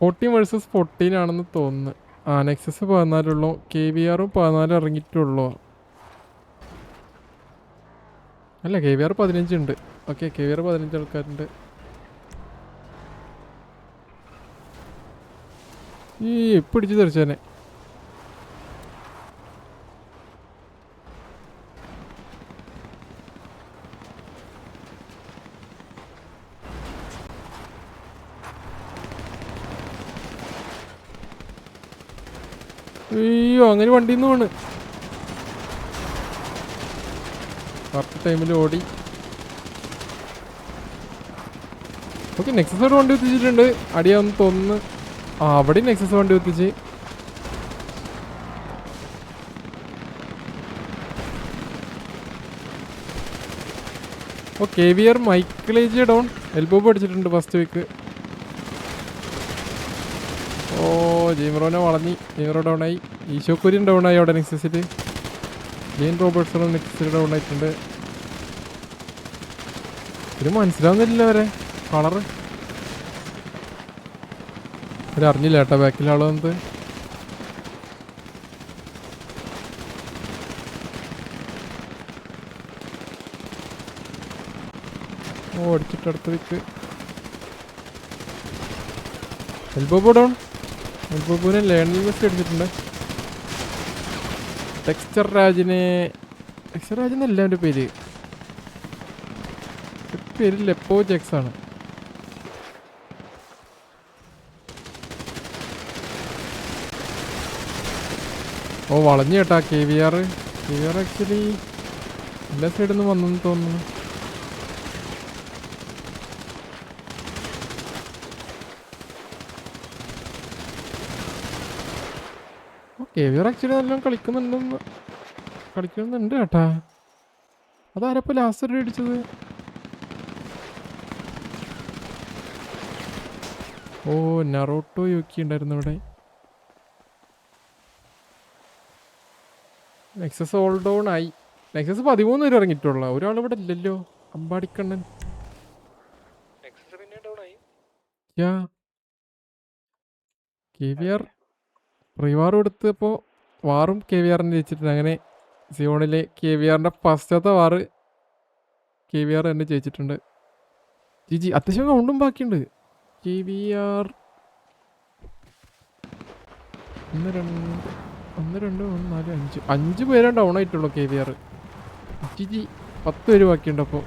14 versus 14 ആണെന്ന് തോന്നുന്നു. ആ നെക്സസ് 14 KVR 14 ഇറങ്ങിയിട്ടുള്ളൂ. അല്ല KVR 15 ഉണ്ട്. ഓക്കെ KVR 15 ആൾക്കാരുണ്ട്. ഈ പിടിച്ചു തെറിച്ചേനെ. അയ്യോ അങ്ങനെ വണ്ടിന്ന് വീണ്. കറക്റ്റ് ടൈമിൽ ഓടി. ഓക്കെ നെക്സസോട് വണ്ടി എത്തിച്ചിട്ടുണ്ട്. അടിയാന്ന് തോന്നുന്നു. ആ അവിടെ നെക്സസ് വണ്ടി എത്തിച്ച്. ഓ KVR മൈക്കിളേജ് ഡൗൺ. എൽബോ അടിച്ചിട്ടുണ്ട് ഫസ്റ്റ് വീക്ക്. ഓ ജീമറോനെ വളഞ്ഞി. ജീമറോ ഡൗൺ ആയി. ഈശോക്കുര്യൻ ഡൗൺ ആയി അവിടെ നെക്സസിൽ. ജെയിൻ റോബർട്ട്സണും നെക്സസിൽ ഡൗൺ ആയിട്ടുണ്ട്. ഇത് മനസ്സിലാവുന്നില്ല വരെ കളറ്. അറിഞ്ഞില്ല കേട്ടോ ബാക്കിലാളോ വന്നത്. ഓടിച്ചിട്ട് അടുത്ത വിക്ക്. എൽബോബോ ഡൗൺ. എൽബോബോനെ ലേണൽ മെസ്സി അടിച്ചിട്ടുണ്ട്. ടെക്സ്ചർ രാജിനെ ടെക്സ്ചർ രാജ് എന്നല്ല എൻ്റെ പേര്. പേര് ലെപ്പോ ജെക്സ് ആണ്. ഓ വളഞ്ഞു കേട്ടാ KVR ആക്ച്വലി എല്ലാ സൈഡിൽ നിന്ന് വന്നെന്ന് തോന്നുന്നു. KVR ആക്ച്വലി നല്ലോണം കളിക്കുന്നുണ്ട് കേട്ടാ. അതാരപ്പോ ലാസ്റ്റ് അടിച്ചത്? ഓ നറോട്ടോ യുക്കി ഉണ്ടായിരുന്നു ഇവിടെ. നെക്സസ് ഓൾ ഡൗൺ ആയി. നെക്സസ് 13 വരെ ഇറങ്ങിയിട്ടുള്ള ഒരാൾ ഇവിടെ ഇല്ലല്ലോ. അമ്പാടിക്കണ്ണൻ. KVR റിവാർ കൊടുത്തപ്പോൾ വാറും KVRനെ ജയിച്ചിട്ടുണ്ട്. അങ്ങനെ സിയോണിലെ KVRന്റെ ഫസ്റ്റത്തെ വാറ് KVR തന്നെ ജയിച്ചിട്ടുണ്ട്. ജി അത്യാവശ്യം കൗണ്ടും ബാക്കിയുണ്ട്. KVR 1 2 3 4 5 പേരാണ് ഡൗൺ ആയിട്ടുള്ളൂ. KVR 10 പേര് ബാക്കിയുണ്ട്. അപ്പോൾ